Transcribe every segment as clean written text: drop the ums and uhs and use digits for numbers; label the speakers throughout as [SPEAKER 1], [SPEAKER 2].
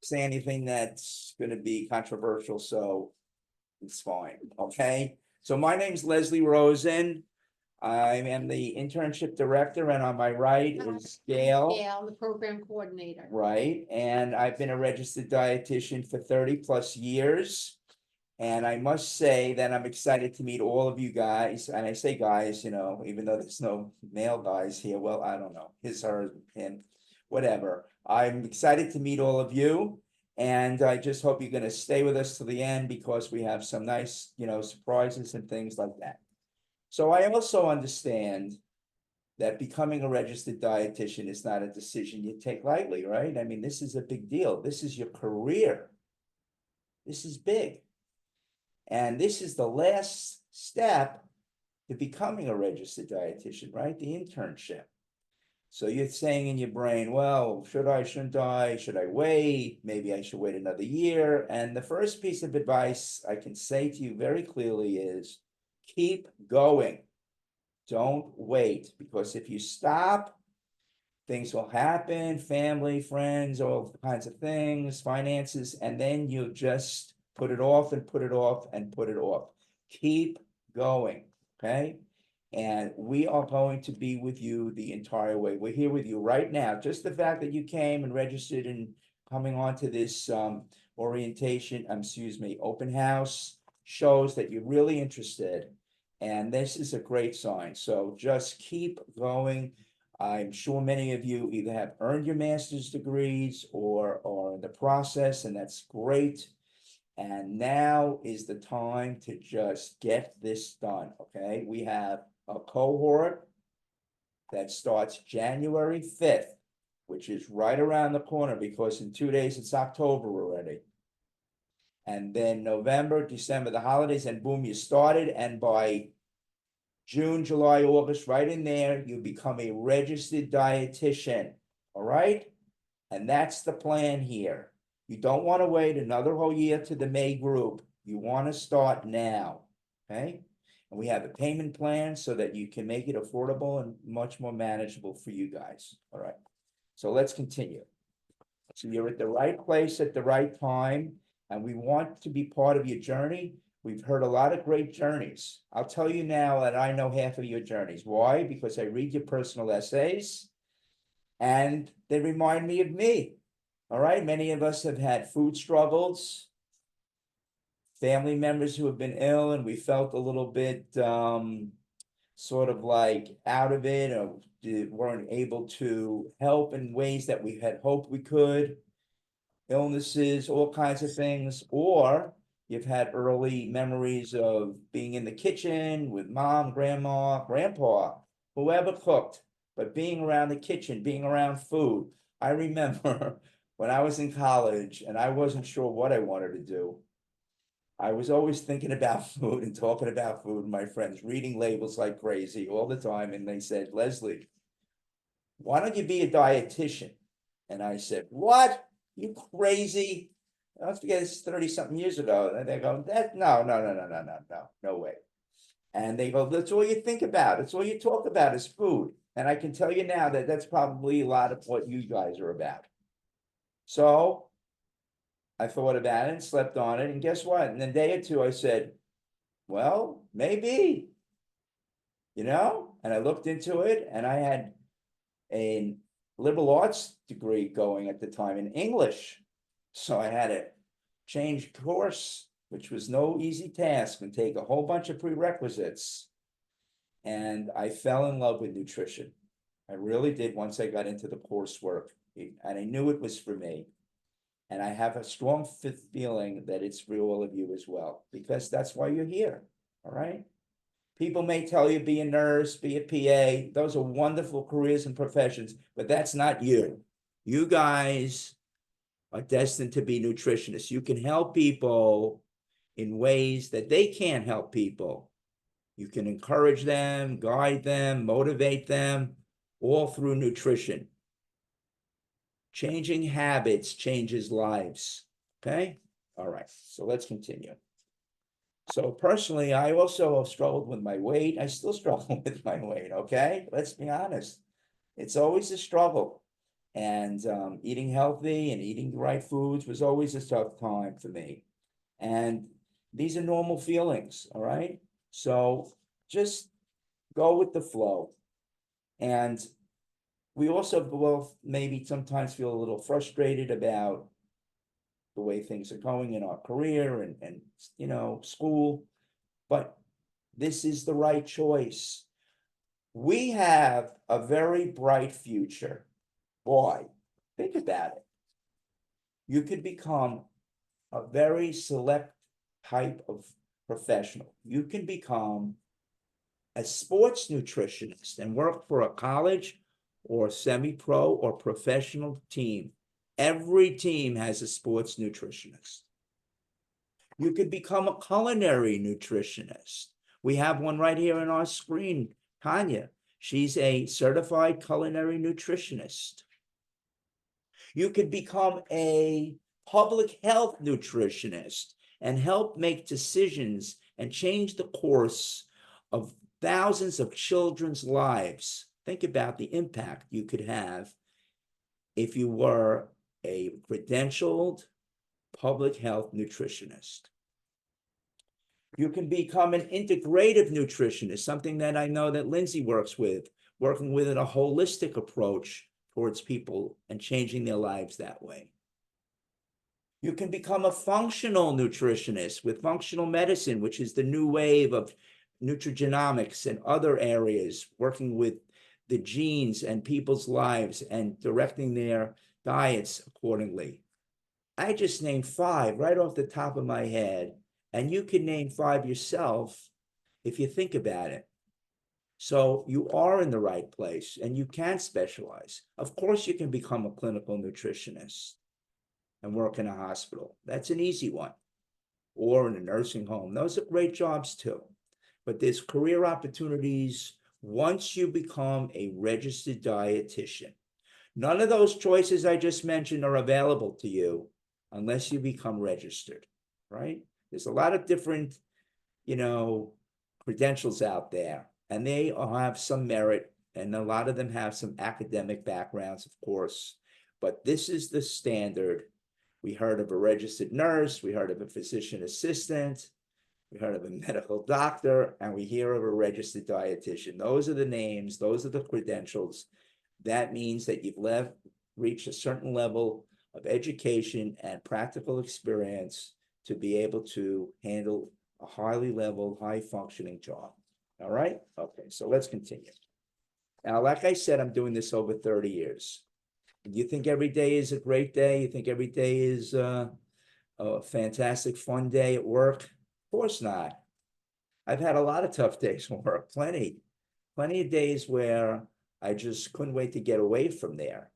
[SPEAKER 1] say anything that's gonna be controversial, so it's fine, okay? So my name's Leslie Rosen. I am the internship director, and on my right is Gail.
[SPEAKER 2] Gail, the program coordinator.
[SPEAKER 1] Right, and I've been a registered dietitian for 30+ years. And I must say that I'm excited to meet all of you guys, and I say guys, even though there's no male guys here, well, I don't know, his, her, him, whatever. I'm excited to meet all of you, and I just hope you're gonna stay with us till the end because we have some nice, surprises and things like that. So I also understand that becoming a registered dietitian is not a decision you take lightly, right? I mean, this is a big deal. This is your career. This is big. And this is the last step to becoming a registered dietitian, right? The internship. So you're saying in your brain, well, should I, shouldn't I? Should I wait? Maybe I should wait another year. And the first piece of advice I can say to you very clearly is keep going. Don't wait, because if you stop, things will happen, family, friends, all kinds of things, finances, and then you just put it off and put it off and put it off. Keep going, okay? And we are going to be with you the entire way. We're here with you right now. Just the fact that you came and registered and coming on to this open house shows that you're really interested. And this is a great sign. So just keep going. I'm sure many of you either have earned your master's degrees or are in the process, and that's great. And now is the time to just get this done, okay? We have a cohort that starts January 5th, which is right around the corner because in 2 days it's October already. And then November, December, the holidays, and boom, you started. And by June, July, August, right in there, you become a registered dietitian, all right? And that's the plan here. You don't want to wait another whole year to the May group. You want to start now, okay? And we have a payment plan so that you can make it affordable and much more manageable for you guys, all right? So let's continue. So you're at the right place at the right time, and we want to be part of your journey. We've heard a lot of great journeys. I'll tell you now that I know half of your journeys. Why? Because I read your personal essays and they remind me of me. All right. Many of us have had food struggles, family members who have been ill, and we felt a little bit sort of like out of it, or weren't able to help in ways that we had hoped we could. Illnesses, all kinds of things, or you've had early memories of being in the kitchen with mom, grandma, grandpa, whoever cooked, but being around the kitchen, being around food. I remember when I was in college and I wasn't sure what I wanted to do. I was always thinking about food and talking about food with my friends, reading labels like crazy all the time. And they said, Leslie, why don't you be a dietitian? And I said, what? You crazy? Don't forget it's 30-something years ago. And they go, no way. And they go, that's all you think about. It's all you talk about is food. And I can tell you now that that's probably a lot of what you guys are about. So I thought about it and slept on it. And guess what? In a day or two, I said, well, maybe, and I looked into it, and I had a liberal arts degree going at the time in English. So I had to change course, which was no easy task, and take a whole bunch of prerequisites. And I fell in love with nutrition. I really did once I got into the coursework, and I knew it was for me. And I have a strong feeling that it's for all of you as well, because that's why you're here, all right? People may tell you be a nurse, be a PA. Those are wonderful careers and professions, but that's not you. You guys are destined to be nutritionists. You can help people in ways that they can't help people. You can encourage them, guide them, motivate them, all through nutrition. Changing habits changes lives, okay? All right, so let's continue. So personally, I also have struggled with my weight. I still struggle with my weight, okay? Let's be honest. It's always a struggle. And eating healthy and eating the right foods was always a tough time for me. And these are normal feelings, all right? So just go with the flow. And we also both maybe sometimes feel a little frustrated about the way things are going in our career and school, but this is the right choice. We have a very bright future. Boy, think about it. You could become a very select type of professional. You can become a sports nutritionist and work for a college or semi-pro or professional team. Every team has a sports nutritionist. You could become a culinary nutritionist. We have one right here on our screen, Tanya. She's a certified culinary nutritionist. You could become a public health nutritionist and help make decisions and change the course of thousands of children's lives. Think about the impact you could have if you were a credentialed public health nutritionist. You can become an integrative nutritionist, something that I know that Lindsay works with, working with a holistic approach towards people and changing their lives that way. You can become a functional nutritionist with functional medicine, which is the new wave of nutrigenomics and other areas, working with the genes and people's lives and directing their diets accordingly. I just named 5 right off the top of my head, and you can name 5 yourself if you think about it. So you are in the right place and you can specialize. Of course, you can become a clinical nutritionist and work in a hospital. That's an easy one. Or in a nursing home. Those are great jobs too. But there's career opportunities once you become a registered dietitian. None of those choices I just mentioned are available to you unless you become registered, right? There's a lot of different, credentials out there, and they all have some merit, and a lot of them have some academic backgrounds, of course. But this is the standard. We heard of a registered nurse, we heard of a physician assistant, we heard of a medical doctor, and we hear of a registered dietitian. Those are the names, those are the credentials. That means that you've reached a certain level of education and practical experience to be able to handle a highly level, high functioning job. All right? Okay, so let's continue. Now, like I said, I'm doing this over 30 years. You think every day is a great day? You think every day is a fantastic, fun day at work? Of course not. I've had a lot of tough days at work, plenty of days where I just couldn't wait to get away from there.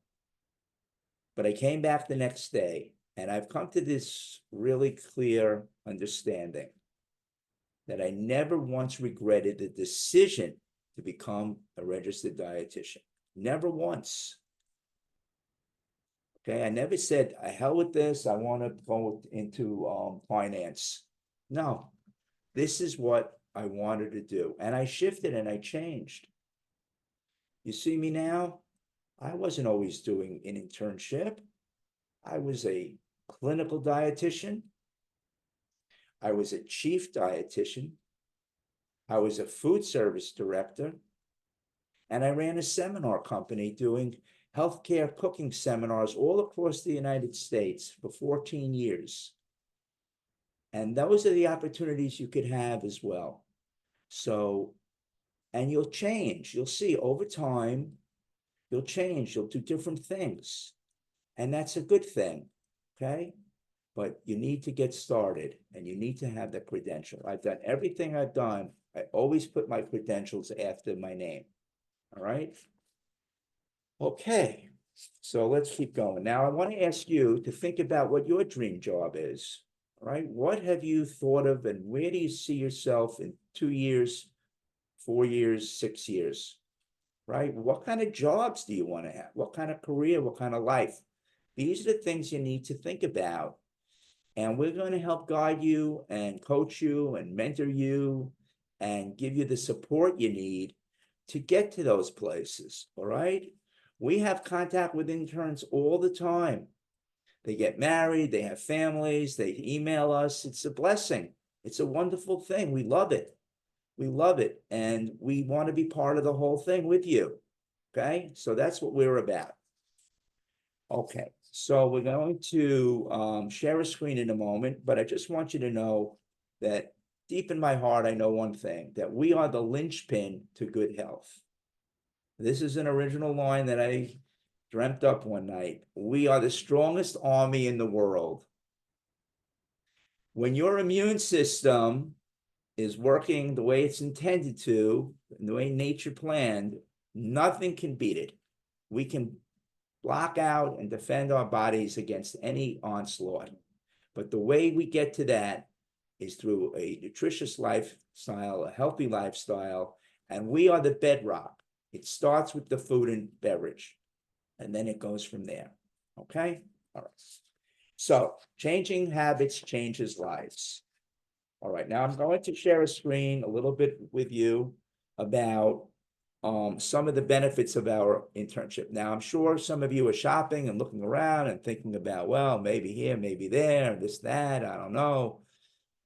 [SPEAKER 1] But I came back the next day, and I've come to this really clear understanding that I never once regretted the decision to become a registered dietitian. Never once. Okay, I never said, "I hell with this, I want to go into finance." No, this is what I wanted to do. And I shifted and I changed. You see me now? I wasn't always doing an internship. I was a clinical dietitian. I was a chief dietitian. I was a food service director. And I ran a seminar company doing healthcare cooking seminars all across the United States for 14 years. And those are the opportunities you could have as well. So, and you'll change. You'll see over time, you'll change. You'll do different things. And that's a good thing, okay? But you need to get started and you need to have the credential. I've done everything I've done. I always put my credentials after my name, all right? Okay, so let's keep going. Now, I want to ask you to think about what your dream job is, all right? What have you thought of and where do you see yourself in 2 years, 4 years, 6 years, right? What kind of jobs do you want to have? What kind of career, what kind of life? These are the things you need to think about. And we're going to help guide you and coach you and mentor you and give you the support you need to get to those places, all right? We have contact with interns all the time. They get married, they have families, they email us. It's a blessing. It's a wonderful thing. We love it. We love it. And we want to be part of the whole thing with you. Okay, so that's what we're about. Okay, so we're going to share a screen in a moment, but I just want you to know that deep in my heart, I know one thing, that we are the linchpin to good health. This is an original line that I dreamt up one night. We are the strongest army in the world. When your immune system is working the way it's intended to, the way nature planned, nothing can beat it. We can block out and defend our bodies against any onslaught. But the way we get to that is through a nutritious lifestyle, a healthy lifestyle, and we are the bedrock. It starts with the food and beverage, and then it goes from there. Okay? All right. So changing habits changes lives. All right, now I'm going to share a screen a little bit with you about some of the benefits of our internship. Now, I'm sure some of you are shopping and looking around and thinking about, well, maybe here, maybe there, this, that, I don't know.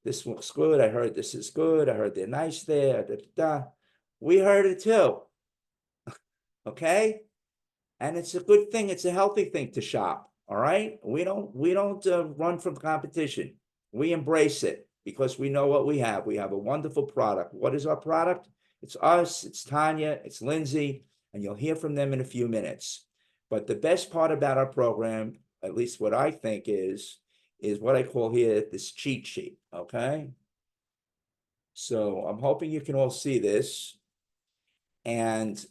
[SPEAKER 1] This looks good. I heard this is good. I heard they're nice there. Da, da, da. We heard it too. Okay? And it's a good thing. It's a healthy thing to shop. All right? We don't run from competition. We embrace it because we know what we have. We have a wonderful product. What is our product? It's us, it's Tanya, it's Lindsay, and you'll hear from them in a few minutes. But the best part about our program, at least what I think is what I call here this cheat sheet, okay? So I'm hoping you can all see this. And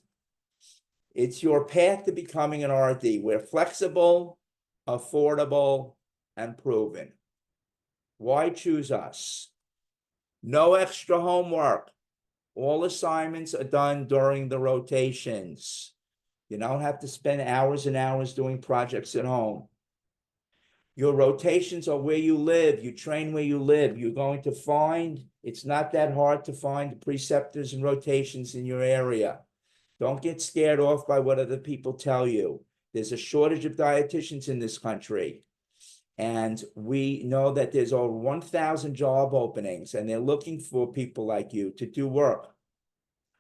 [SPEAKER 1] it's your path to becoming an RD. We're flexible, affordable, and proven. Why choose us? No extra homework. All assignments are done during the rotations. You don't have to spend hours and hours doing projects at home. Your rotations are where you live. You train where you live. You're going to find, it's not that hard to find preceptors and rotations in your area. Don't get scared off by what other people tell you. There's a shortage of dietitians in this country. And we know that there's over 1,000 job openings, and they're looking for people like you to do work.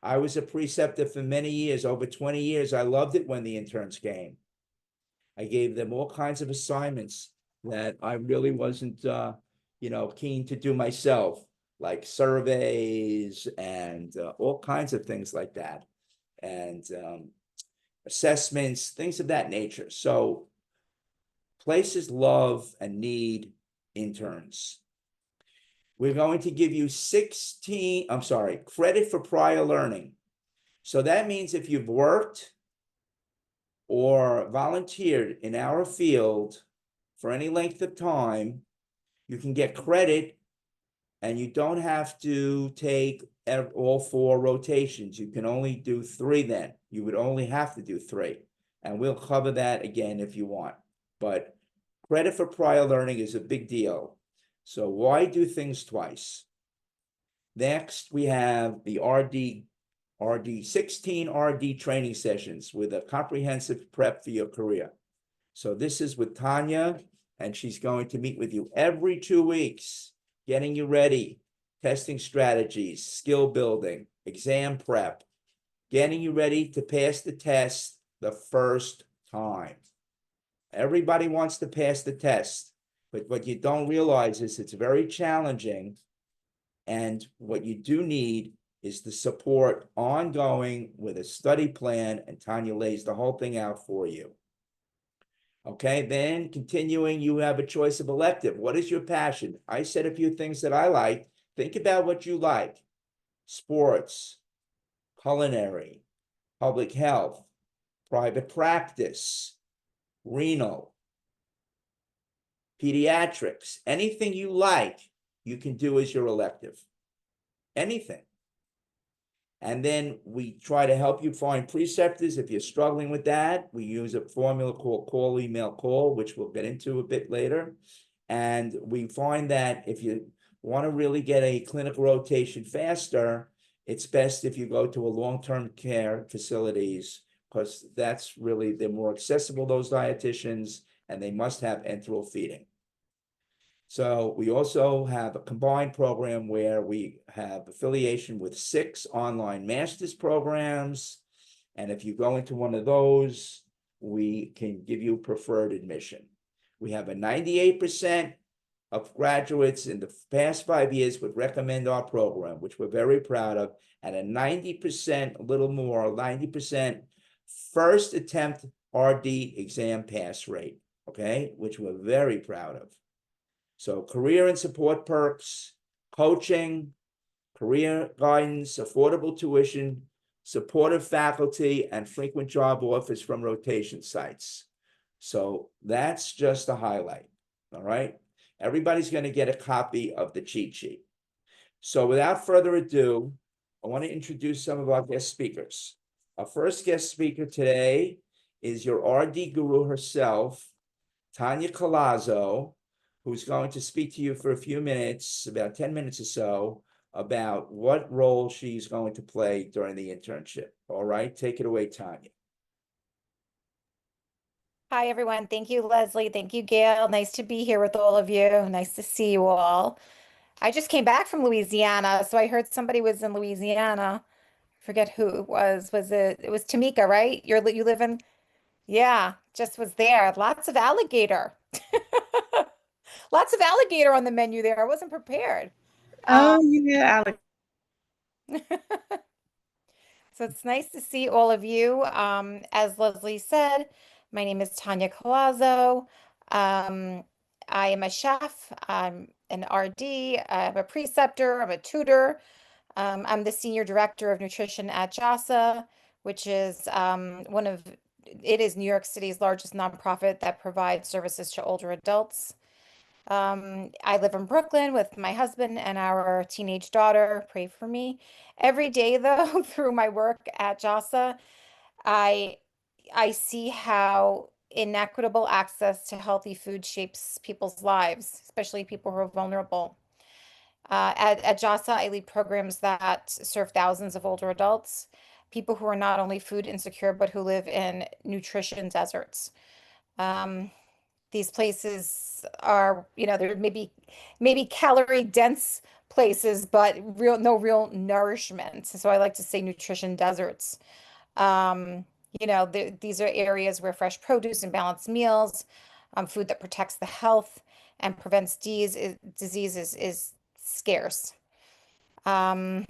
[SPEAKER 1] I was a preceptor for many years, over 20 years. I loved it when the interns came. I gave them all kinds of assignments that I really wasn't, keen to do myself, like surveys and all kinds of things like that, and assessments, things of that nature. So places love and need interns. We're going to give you credit for prior learning. So that means if you've worked or volunteered in our field for any length of time, you can get credit, and you don't have to take all 4 rotations. You can only do 3 then. You would only have to do 3. And we'll cover that again if you want. But credit for prior learning is a big deal. So why do things twice? Next, we have the RD 16 RD training sessions with a comprehensive prep for your career. So this is with Tanya, and she's going to meet with you every 2 weeks, getting you ready, testing strategies, skill building, exam prep, getting you ready to pass the test the first time. Everybody wants to pass the test, but what you don't realize is it's very challenging. And what you do need is the support ongoing with a study plan, and Tanya lays the whole thing out for you. Okay, then continuing, you have a choice of elective. What is your passion? I said a few things that I like. Think about what you like. Sports, culinary, public health, private practice, renal, pediatrics, anything you like, you can do as your elective. Anything. And then we try to help you find preceptors. If you're struggling with that, we use a formula called call, email, call, which we'll get into a bit later. And we find that if you want to really get a clinical rotation faster, it's best if you go to a long-term care facilities because that's really, they're more accessible, those dietitians, and they must have enteral feeding. So we also have a combined program where we have affiliation with 6 online master's programs. And if you go into one of those, we can give you preferred admission. We have a 98% of graduates in the past 5 years would recommend our program, which we're very proud of, and a 90%, a little more, 90% first attempt RD exam pass rate, okay, which we're very proud of. So career and support perks, coaching, career guidance, affordable tuition, supportive faculty, and frequent job offers from rotation sites. So that's just a highlight, all right? Everybody's going to get a copy of the cheat sheet. So without further ado, I want to introduce some of our guest speakers. Our first guest speaker today is your RD guru herself, Tanya Colazzo, who's going to speak to you for a few minutes, about 10 minutes or so, about what role she's going to play during the internship. All right, take it away, Tanya.
[SPEAKER 3] Hi, everyone. Thank you, Leslie. Thank you, Gail. Nice to be here with all of you. Nice to see you all. I just came back from Louisiana, so I heard somebody was in Louisiana. Forget who it was. It was Tamika, right? You live in, yeah, just was there. Lots of alligator. Lots of alligator on the menu there. I wasn't prepared.
[SPEAKER 4] Oh, yeah, Alex.
[SPEAKER 3] So it's nice to see all of you. As Leslie said, my name is Tanya Colazzo. I am a chef. I'm an RD. I'm a preceptor. I'm a tutor. I'm the senior director of nutrition at JASA, which is it is New York City's largest nonprofit that provides services to older adults. I live in Brooklyn with my husband and our teenage daughter. Pray for me. Every day, though, through my work at JASA, I I see how inequitable access to healthy food shapes people's lives, especially people who are vulnerable. At JASA, I lead programs that serve thousands of older adults, people who are not only food insecure, but who live in nutrition deserts. Um, these places are, they're maybe calorie dense places, but no real nourishment. So I like to say nutrition deserts. Um, these are areas where fresh produce and balanced meals, food that protects the health and prevents disease is scarce. Um,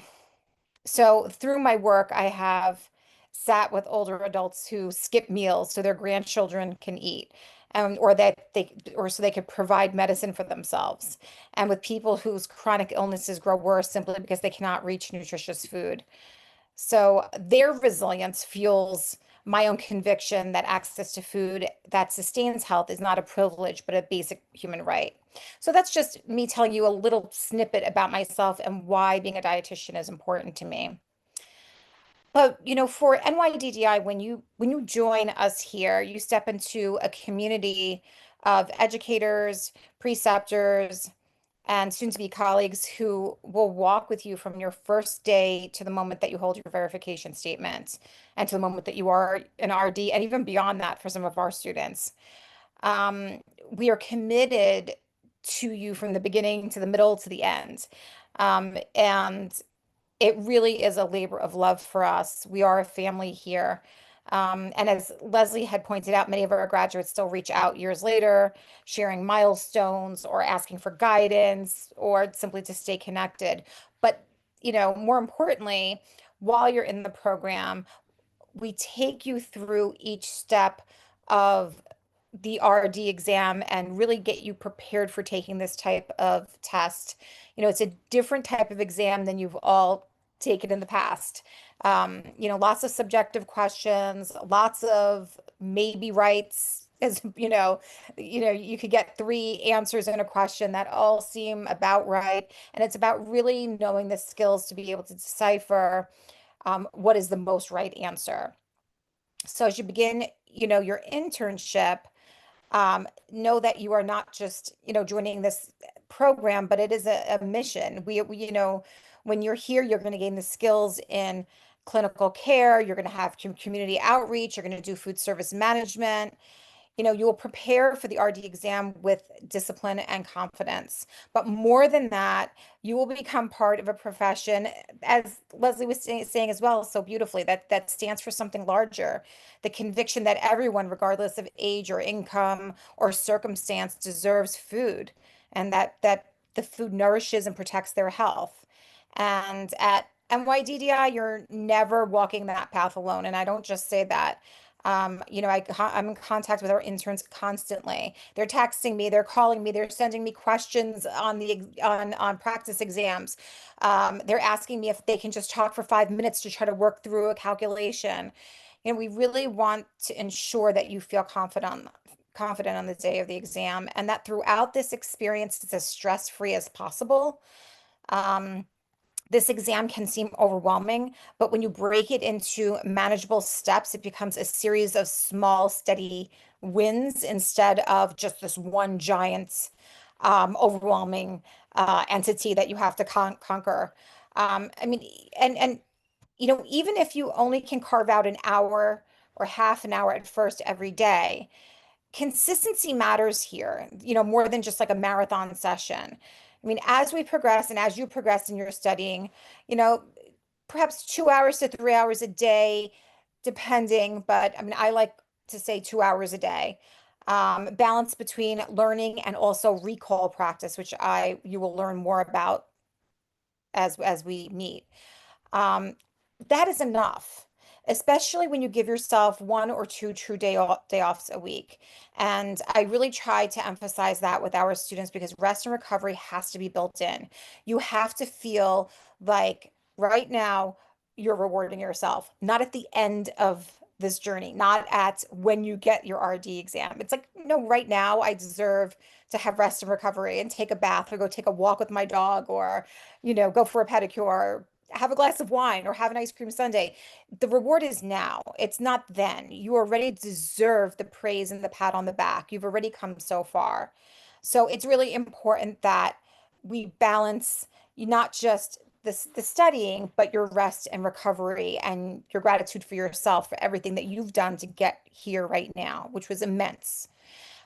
[SPEAKER 3] so through my work, I have sat with older adults who skip meals so their grandchildren can eat, or so they could provide medicine for themselves, and with people whose chronic illnesses grow worse simply because they cannot reach nutritious food. So their resilience fuels my own conviction that access to food that sustains health is not a privilege, but a basic human right. So that's just me telling you a little snippet about myself and why being a dietitian is important to me. But for NYDDI, when you join us here, you step into a community of educators, preceptors, and soon-to-be colleagues who will walk with you from your first day to the moment that you hold your verification statement and to the moment that you are an RD, and even beyond that for some of our students. Um, we are committed to you from the beginning to the middle to the end. And it really is a labor of love for us. We are a family here. And as Leslie had pointed out, many of our graduates still reach out years later, sharing milestones or asking for guidance or simply to stay connected. But, more importantly, while you're in the program, we take you through each step of the RD exam and really get you prepared for taking this type of test. It's a different type of exam than you've all taken in the past. Lots of subjective questions, lots of maybe rights. As you could get 3 answers in a question that all seem about right. And it's about really knowing the skills to be able to decipher what is the most right answer. So as you begin, your internship, know that you are not just, joining this program, but it is a mission. We when you're here, you're going to gain the skills in clinical care, you're going to have community outreach, you're going to do food service management. You will prepare for the RD exam with discipline and confidence. But more than that, you will become part of a profession, as Leslie was saying as well, so beautifully, that stands for something larger. The conviction that everyone, regardless of age or income or circumstance, deserves food, and that the food nourishes and protects their health. And at NYDDI, you're never walking that path alone. And I don't just say that. I'm in contact with our interns constantly. They're texting me, they're calling me, they're sending me questions on on practice exams. They're asking me if they can just talk for 5 minutes to try to work through a calculation. We really want to ensure that you feel confident on the day of the exam, and that throughout this experience, it's as stress-free as possible. Um, this exam can seem overwhelming, but when you break it into manageable steps, it becomes a series of small, steady wins instead of just this one giant, overwhelming entity that you have to conquer. I mean, and even if you only can carve out an hour or half an hour at first every day, consistency matters here, more than just like a marathon session. I mean, as we progress and as you progress in your studying, you know, perhaps 2 hours to 3 hours a day, depending, but I mean, I like to say 2 hours a day. Balance between learning and also recall practice, which you will learn more about as we meet. Um, that is enough, especially when you give yourself 1 or 2 true day offs a week. And I really try to emphasize that with our students because rest and recovery has to be built in. You have to feel like right now you're rewarding yourself, not at the end of this journey, not at when you get your RD exam. It's like, no, right now I deserve to have rest and recovery and take a bath or go take a walk with my dog or, go for a pedicure, have a glass of wine or have an ice cream sundae. The reward is now. It's not then. You already deserve the praise and the pat on the back. You've already come so far. So it's really important that we balance not just the studying, but your rest and recovery and your gratitude for yourself for everything that you've done to get here right now, which was immense.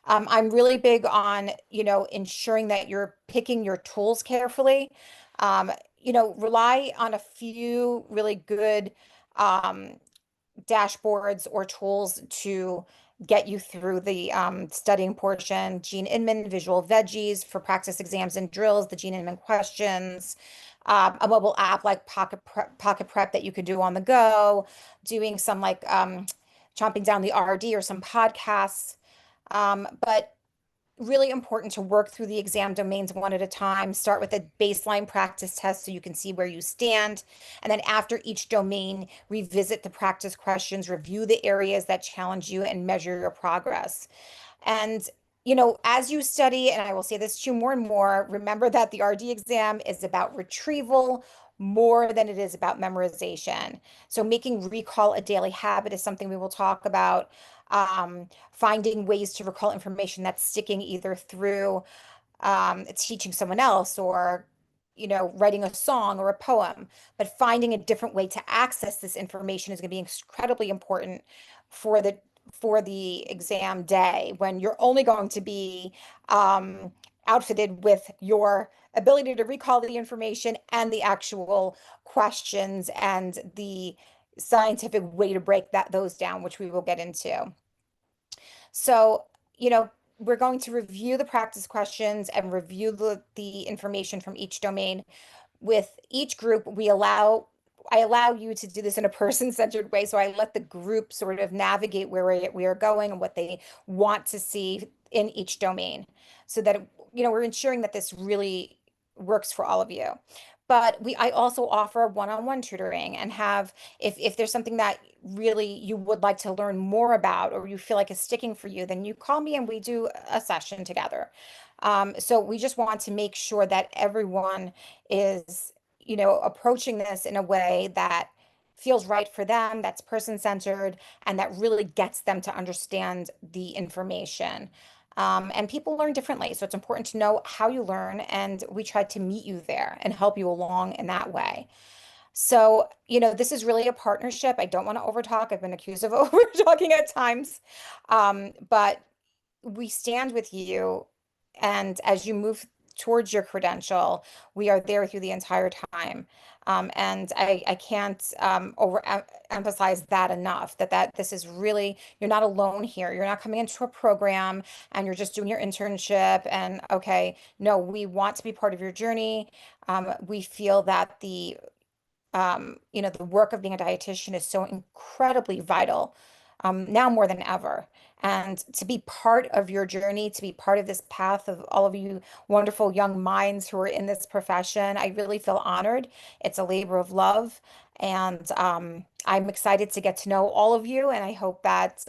[SPEAKER 3] I'm really big on, ensuring that you're picking your tools carefully. Rely on a few really good um, dashboards or tools to get you through the studying portion. Gene Inman, Visual Veggies for practice exams and drills, the Gene Inman questions, a mobile app like Pocket Prep that you could do on the go, doing some like chomping down the RD or some podcasts. But really important to work through the exam domains one at a time. Start with a baseline practice test so you can see where you stand. And then after each domain, revisit the practice questions, review the areas that challenge you, and measure your progress. And as you study, and I will say this to you more and more, remember that the RD exam is about retrieval more than it is about memorization. So making recall a daily habit is something we will talk about. Finding ways to recall information that's sticking either through teaching someone else or writing a song or a poem, but finding a different way to access this information is going to be incredibly important for the exam day when you're only going to be outfitted with your ability to recall the information and the actual questions and the scientific way to break those down, which we will get into. So, we're going to review the practice questions and review the information from each domain. With each group, I allow you to do this in a person-centered way. So I let the group sort of navigate where we are going and what they want to see in each domain so that, we're ensuring that this really works for all of you. But I also offer one-on-one tutoring and have, if there's something that really you would like to learn more about or you feel like is sticking for you, then you call me and we do a session together. So we just want to make sure that everyone is, approaching this in a way that feels right for them, that's person-centered, and that really gets them to understand the information. And people learn differently, so it's important to know how you learn, and we try to meet you there and help you along in that way. So, this is really a partnership. I don't want to overtalk. I've been accused of over talking at times. But we stand with you. And as you move towards your credential, we are there through the entire time. And I can't emphasize that enough, that this is really, you're not alone here. You're not coming into a program and you're just doing your internship and okay, no, we want to be part of your journey. We feel that the work of being a dietitian is so incredibly vital, now more than ever. And to be part of your journey, to be part of this path of all of you wonderful young minds who are in this profession, I really feel honored. It's a labor of love. And I'm excited to get to know all of you. And I hope that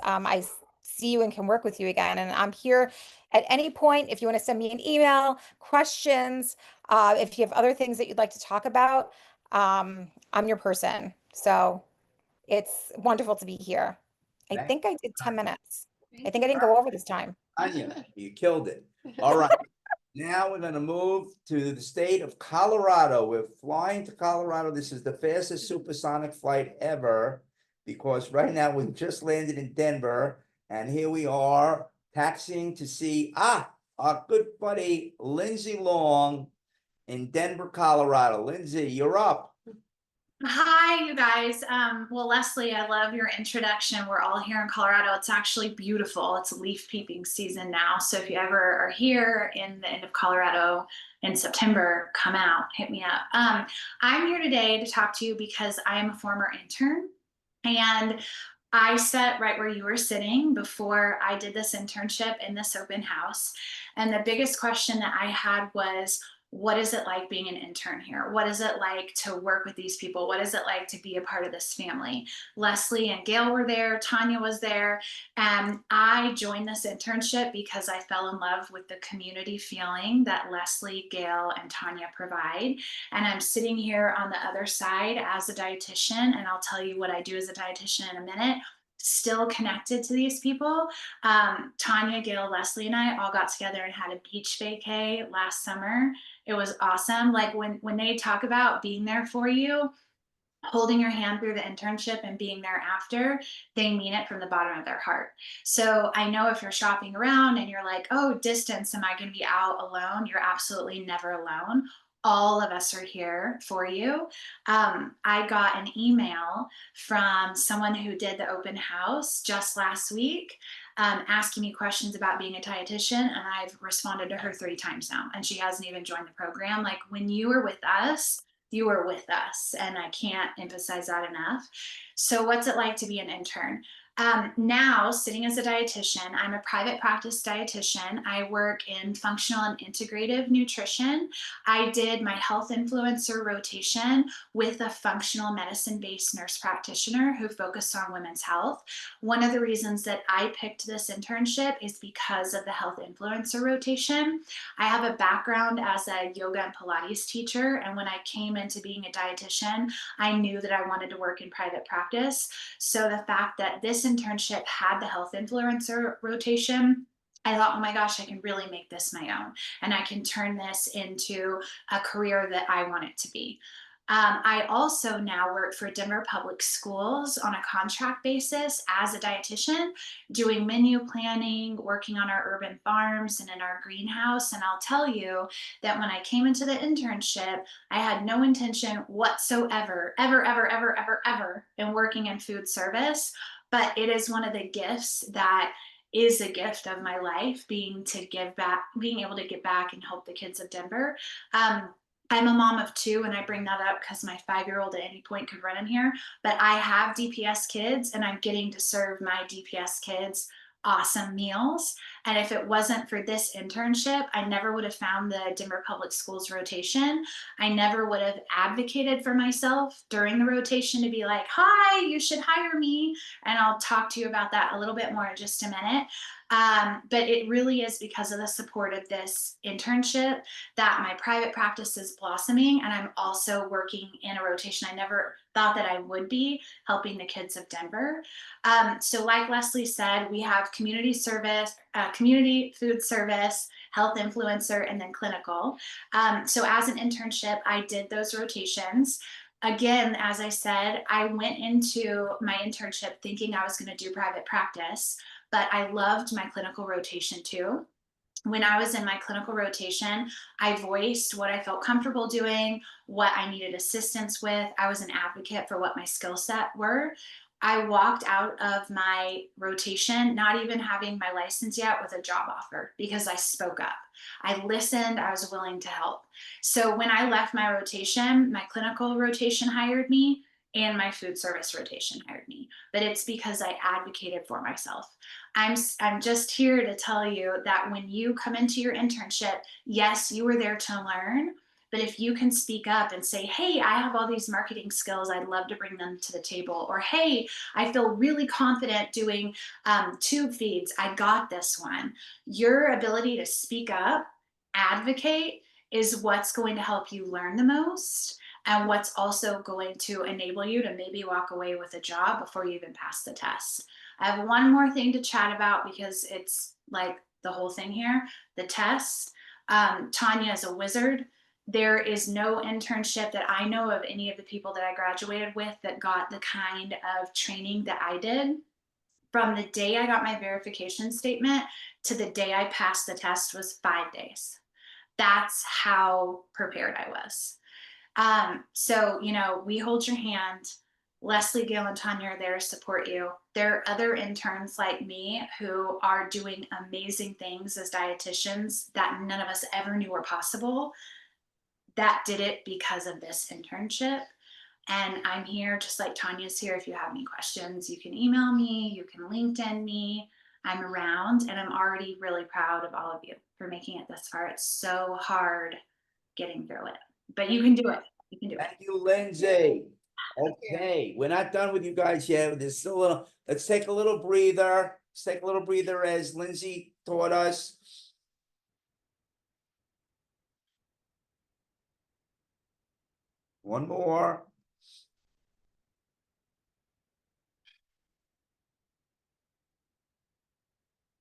[SPEAKER 3] see you and can work with you again. And I'm here at any point if you want to send me an email, questions, if you have other things that you'd like to talk about. I'm your person. So it's wonderful to be here. I
[SPEAKER 1] Thank
[SPEAKER 3] think I did 10 minutes. I
[SPEAKER 2] Thank
[SPEAKER 3] think I
[SPEAKER 2] you.
[SPEAKER 3] didn't go over this time.
[SPEAKER 1] Anya, you killed it. All right. Now we're gonna move to the state of Colorado. We're flying to Colorado. This is the fastest supersonic flight ever because right now we've just landed in Denver and here we are taxiing to see our good buddy Lindsay Long in Denver, Colorado. Lindsay, you're up.
[SPEAKER 5] Hi, you guys. Well, Leslie, I love your introduction. We're all here in Colorado. It's actually beautiful. It's leaf peeping season now. So if you ever are here in the end of Colorado in September, come out, hit me up. I'm here today to talk to you because I am a former intern and I sat right where you were sitting before I did this internship in this open house. And the biggest question that I had was, what is it like being an intern here? What is it like to work with these people? What is it like to be a part of this family? Leslie and Gail were there, Tanya was there, and I joined this internship because I fell in love with the community feeling that Leslie, Gail, and Tanya provide. And I'm sitting here on the other side as a dietitian, and I'll tell you what I do as a dietitian in a minute. Still connected to these people. Tanya, Gail, Leslie, and I all got together and had a beach vacay last summer. It was awesome. Like when they talk about being there for you, holding your hand through the internship and being there after, they mean it from the bottom of their heart. So I know if you're shopping around and you're like, oh, distance, am I going to be out alone? You're absolutely never alone. All of us are here for you. I got an email from someone who did the open house just last week, asking me questions about being a dietitian, and I've responded to her 3 times now, and she hasn't even joined the program. Like, when you were with us, you are with us, and I can't emphasize that enough. So what's it like to be an intern? Now, sitting as a dietitian, I'm a private practice dietitian. I work in functional and integrative nutrition. I did my health influencer rotation with a functional medicine-based nurse practitioner who focused on women's health. One of the reasons that I picked this internship is because of the health influencer rotation. I have a background as a yoga and Pilates teacher, and when I came into being a dietitian, I knew that I wanted to work in private practice. So the fact that this internship had the health influencer rotation, I thought, oh my gosh, I can really make this my own, and I can turn this into a career that I want it to be. I also now work for Denver Public Schools on a contract basis as a dietitian, doing menu planning, working on our urban farms and in our greenhouse. And I'll tell you that when I came into the internship, I had no intention whatsoever, ever in working in food service. But it is one of the gifts that is a gift of my life, being able to give back and help the kids of Denver. I'm a mom of 2, and I bring that up because my 5-year-old at any point could run in here, but I have DPS kids and I'm getting to serve my DPS kids awesome meals. And if it wasn't for this internship, I never would have found the Denver Public Schools rotation. I never would have advocated for myself during the rotation to be like, hi, you should hire me. And I'll talk to you about that a little bit more in just a minute. But it really is because of the support of this internship that my private practice is blossoming, and I'm also working in a rotation I never thought that I would be, helping the kids of Denver. So like Leslie said, we have community service, community food service, health influencer, and then clinical. So as an internship, I did those rotations. again, as I said, I went into my internship thinking I was going to do private practice, but I loved my clinical rotation too. When I was in my clinical rotation, I voiced what I felt comfortable doing, what I needed assistance with. I was an advocate for what my skill set were. I walked out of my rotation, not even having my license yet, with a job offer because I spoke up. I listened, I was willing to help. So when I left my rotation, my clinical rotation hired me and my food service rotation hired me. But it's because I advocated for myself. I'm just here to tell you that when you come into your internship, yes, you were there to learn, but if you can speak up and say, hey, I have all these marketing skills, I'd love to bring them to the table. Or, hey, I feel really confident doing tube feeds, I got this one. Your ability to speak up, advocate, is what's going to help you learn the most, and what's also going to enable you to maybe walk away with a job before you even pass the test. I have one more thing to chat about because it's like the whole thing here, the test. Tanya is a wizard. There is no internship that I know of any of the people that I graduated with that got the kind of training that I did. From the day I got my verification statement to the day I passed the test was 5 days. That's how prepared I was. So, you know, we hold your hand. Leslie, Gail, and Tanya are there to support you. There are other interns like me who are doing amazing things as dietitians that none of us ever knew were possible, that did it because of this internship. And I'm here, just like Tanya's here. If you have any questions, you can email me, you can LinkedIn me. I'm around, and I'm already really proud of all of you for making it this far. It's so hard getting through it, but you can do it. You can do it.
[SPEAKER 1] Thank you, Lindsay. Okay, we're not done with you guys yet. There's still a little, let's take a little breather. Let's take a little breather as Lindsay taught us. One more.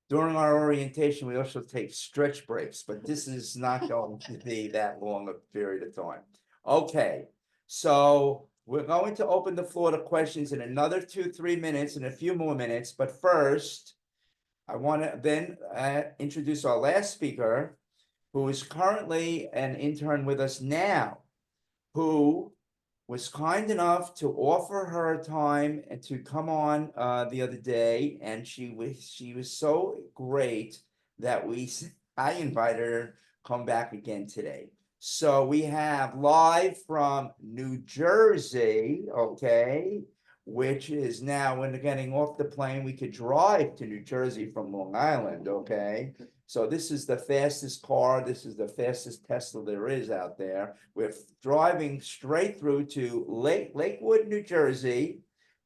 [SPEAKER 1] During our orientation, we also take stretch breaks, but this is not going to be that long a period of time. Okay, so we're going to open the floor to questions in another 2-3 minutes and a few more minutes. But first, I want to then introduce our last speaker, who is currently an intern with us now, who was kind enough to offer her time and to come on the other day, and she was so great that I invited her to come back again today. So we have live from New Jersey, okay, which is now, when getting off the plane, we could drive to New Jersey from Long Island, okay? So this is the fastest car. This is the fastest Tesla there is out there. We're driving straight through to Lakewood, New Jersey,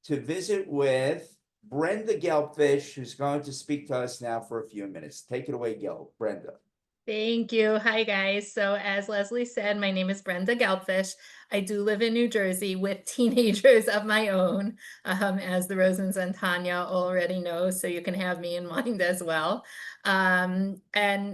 [SPEAKER 1] to visit with Brenda Gelbfish, who's going to speak to us now for a few minutes. Take it away, Brenda.
[SPEAKER 6] Thank you. Hi, guys. So as Leslie said, my name is Brenda Gelbfish. I do live in New Jersey with teenagers of my own, as the Rosens and Tanya already know, so you can have me in mind as well. And,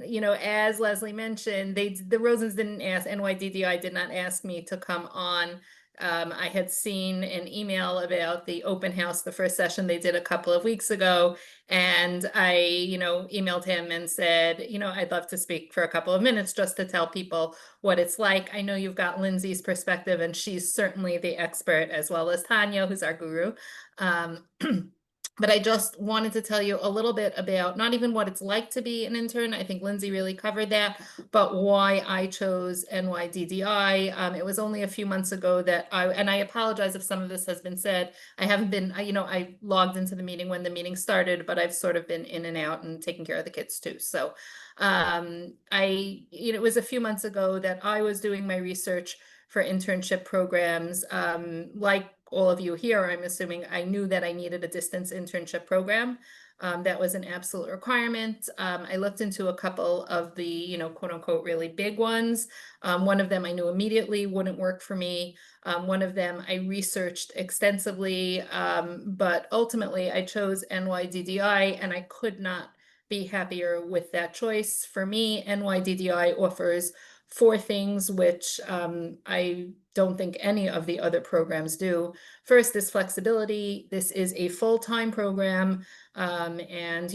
[SPEAKER 6] you know, as Leslie mentioned, the Rosens didn't ask, NYDDI did not ask me to come on. I had seen an email about the open house, the first session they did a couple of weeks ago. And I, you know, emailed him and said, you know, I'd love to speak for a couple of minutes just to tell people what it's like. I know you've got Lindsay's perspective, and she's certainly the expert, as well as Tanya, who's our guru. But I just wanted to tell you a little bit about not even what it's like to be an intern. I think Lindsay really covered that, but why I chose NYDDI. It was only a few months ago that and I apologize if some of this has been said. I haven't been, you know, I logged into the meeting when the meeting started, but I've sort of been in and out and taking care of the kids too. So it was a few months ago that I was doing my research for internship programs. Like all of you here, I'm assuming, I knew that I needed a distance internship program. That was an absolute requirement. I looked into a couple of the, you know, quote unquote, really big ones. One of them I knew immediately wouldn't work for me. One of them I researched extensively, but ultimately I chose NYDDI, and I could not be happier with that choice. For me, NYDDI offers four things which I don't think any of the other programs do. First is flexibility. This is a full-time program, and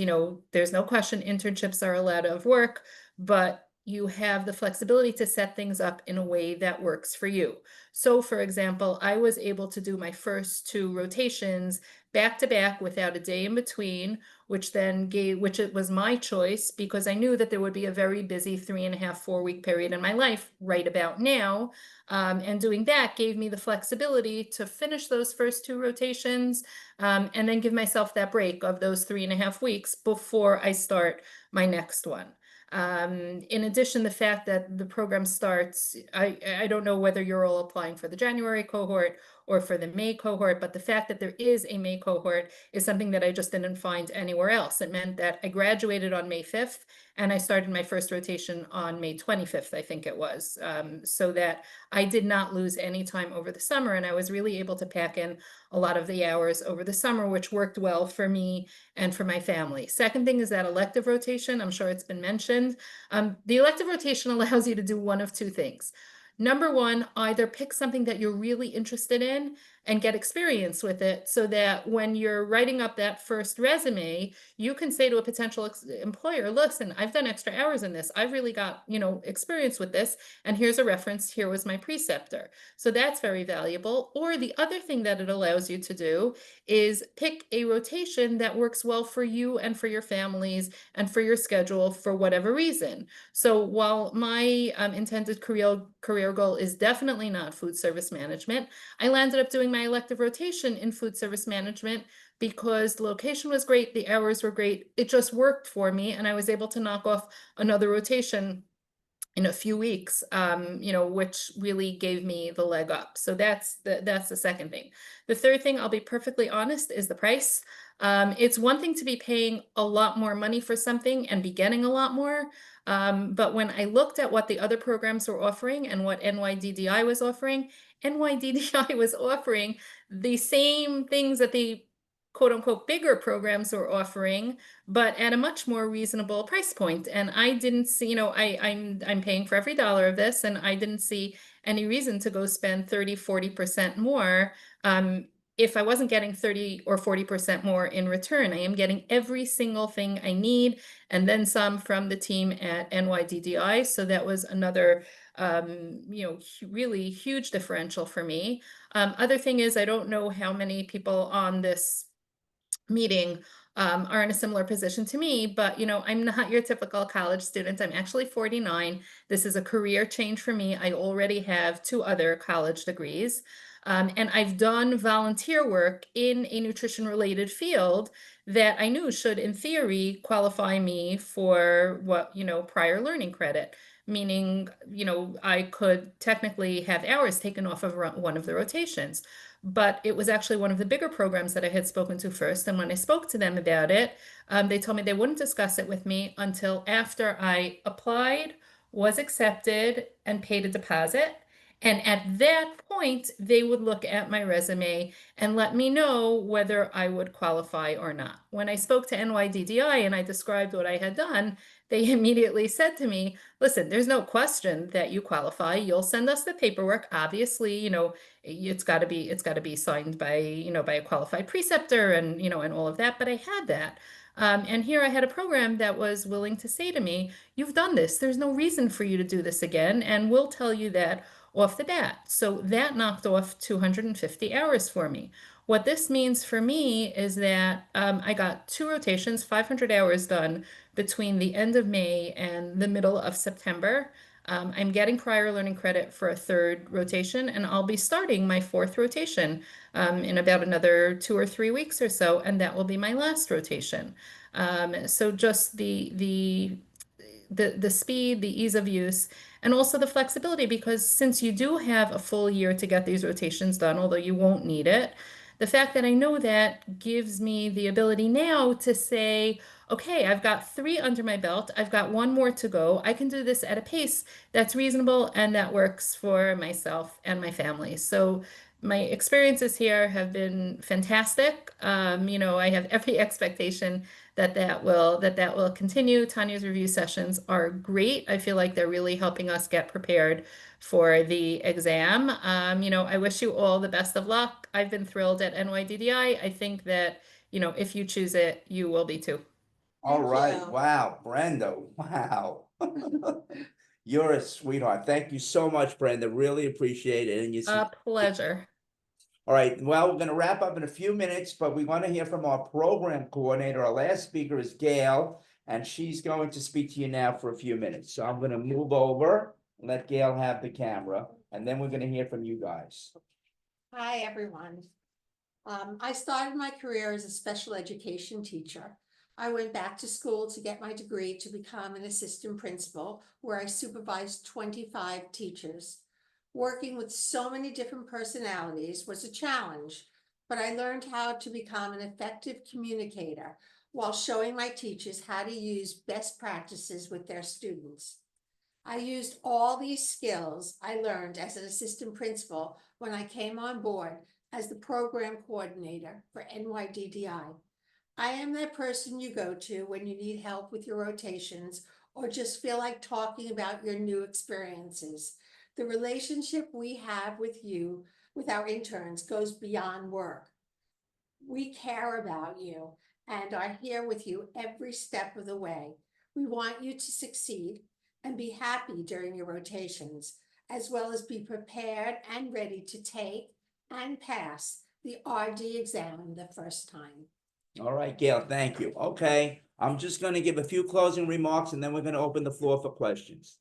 [SPEAKER 6] there's no question internships are a lot of work, but you have the flexibility to set things up in a way that works for you. So, for example, I was able to do my first two rotations back to back without a day in between, which it was my choice because I knew that there would be a very busy 3.5, 4 week period in my life right about now. And doing that gave me the flexibility to finish those first two rotations, and then give myself that break of those 3.5 weeks before I start my next one. In addition, the fact that the program starts, I don't know whether you're all applying for the January cohort or for the May cohort, but the fact that there is a May cohort is something that I just didn't find anywhere else. It meant that I graduated on May 5th and I started my first rotation on May 25th, I think it was, so that I did not lose any time over the summer, and I was really able to pack in a lot of the hours over the summer, which worked well for me and for my family. Second thing is that elective rotation. I'm sure it's been mentioned. The elective rotation allows you to do one of two things. Number one, either pick something that you're really interested in and get experience with it so that when you're writing up that first resume, you can say to a potential employer, listen, I've done extra hours in this. I've really got, experience with this. And here's a reference. Here was my preceptor. So that's very valuable. Or the other thing that it allows you to do is pick a rotation that works well for you and for your families and for your schedule for whatever reason. So while my intended career goal is definitely not food service management, I landed up doing my elective rotation in food service management because the location was great, the hours were great, it just worked for me, and I was able to knock off another rotation in a few weeks, which really gave me the leg up. So that's the second thing. The third thing, I'll be perfectly honest, is the price. It's one thing to be paying a lot more money for something and be getting a lot more. But when I looked at what the other programs were offering and what NYDDI was offering, NYDDI was offering the same things that the quote unquote bigger programs were offering, but at a much more reasonable price point. And I didn't see, I'm paying for every dollar of this, and I didn't see any reason to go spend 30, 40% more if I wasn't getting 30 or 40% more in return. I am getting every single thing I need and then some from the team at NYDDI. So that was another really huge differential for me. Other thing is, I don't know how many people on this meeting are in a similar position to me, but I'm not your typical college student. I'm actually 49. This is a career change for me. I already have 2 other college degrees. And I've done volunteer work in a nutrition related field that I knew should, in theory, qualify me for what, prior learning credit, meaning, I could technically have hours taken off of one of the rotations. But it was actually one of the bigger programs that I had spoken to first. And when I spoke to them about it, they told me they wouldn't discuss it with me until after I applied, was accepted, and paid a deposit. And at that point, they would look at my resume and let me know whether I would qualify or not. When I spoke to NYDDI and I described what I had done, they immediately said to me, listen, there's no question that you qualify. You'll send us the paperwork. Obviously, it's got to be signed by, by a qualified preceptor and, and all of that. But I had that. And here I had a program that was willing to say to me, you've done this. There's no reason for you to do this again. And we'll tell you that off the bat. So that knocked off 250 hours for me. What this means for me is that I got 2 rotations, 500 hours done between the end of May and the middle of September. I'm getting prior learning credit for a 3rd rotation, and I'll be starting my 4th rotation in about another 2 or 3 weeks or so, and that will be my last rotation. So just the speed, the ease of use, and also the flexibility, because since you do have a full year to get these rotations done, although you won't need it, the fact that I know that gives me the ability now to say, okay, I've got 3 under my belt. I've got 1 more to go. I can do this at a pace that's reasonable and that works for myself and my family. So my experiences here have been fantastic. I have every expectation that will continue. Tanya's review sessions are great. I feel like they're really helping us get prepared for the exam. I wish you all the best of luck. I've been thrilled at NYDDI. I think that, if you choose it, you will be too.
[SPEAKER 1] All
[SPEAKER 2] Thank
[SPEAKER 1] right,
[SPEAKER 2] you.
[SPEAKER 1] wow, Brenda, wow. You're a sweetheart. Thank you so much, Brenda. Really appreciate it. And you see,
[SPEAKER 6] A pleasure.
[SPEAKER 1] all right, well, we're gonna wrap up in a few minutes, but we want to hear from our program coordinator. Our last speaker is Gail, and she's going to speak to you now for a few minutes. So I'm gonna move over, let Gail have the camera, and then we're gonna hear from you guys.
[SPEAKER 2] Hi, everyone. I started my career as a special education teacher. I went back to school to get my degree to become an assistant principal, where I supervised 25 teachers. Working with so many different personalities was a challenge, but I learned how to become an effective communicator while showing my teachers how to use best practices with their students. I used all these skills I learned as an assistant principal when I came on board as the program coordinator for NYDDI. I am that person you go to when you need help with your rotations or just feel like talking about your new experiences. The relationship we have with you, with our interns, goes beyond work. We care about you and are here with you every step of the way. We want you to succeed and be happy during your rotations, as well as be prepared and ready to take and pass the RD exam the first time.
[SPEAKER 1] All right, Gail, thank you. Okay, I'm just gonna give a few closing remarks and then we're gonna open the floor for questions.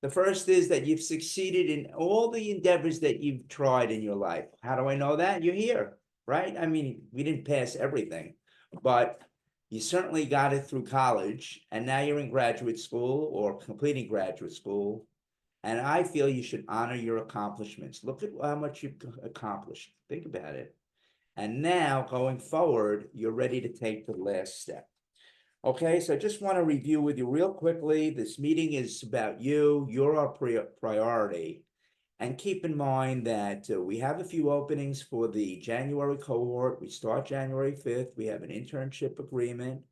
[SPEAKER 1] The first is that you've succeeded in all the endeavors that you've tried in your life. How do I know that? You're here, right? I mean, we didn't pass everything, but you certainly got it through college, and now you're in graduate school or completing graduate school. And I feel you should honor your accomplishments. Look at how much you've accomplished. Think about it. And now going forward, you're ready to take the last step. Okay, so I just want to review with you real quickly. This meeting is about you. You're our priority. And keep in mind that we have a few openings for the January cohort. We start January 5th. We have an internship agreement.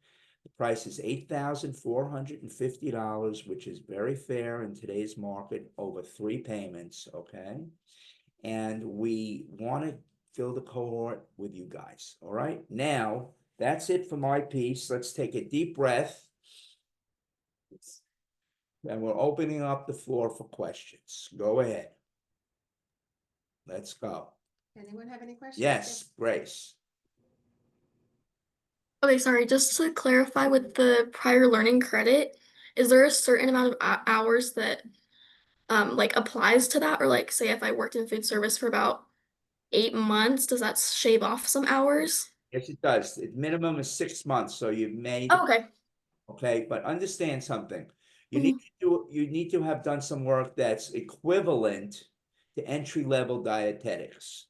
[SPEAKER 1] The price is $8,450, which is very fair in today's market, over 3 payments, okay? And we want to fill the cohort with you guys, all right? Now, that's it for my piece. Let's take a deep breath. And we're opening up the floor for questions. Go ahead. Let's go.
[SPEAKER 2] Anyone have any questions?
[SPEAKER 1] Yes, Grace.
[SPEAKER 7] Okay, sorry, just to clarify with the prior learning credit, is there a certain amount of hours that like applies to that? Or like say if I worked in food service for about 8 months, does that shave off some hours?
[SPEAKER 1] Yes, it does. The minimum is 6 months, so you've made,
[SPEAKER 7] Oh, okay.
[SPEAKER 1] okay, but understand something. You
[SPEAKER 7] Mhm.
[SPEAKER 1] need to have done some work that's equivalent to entry-level dietetics.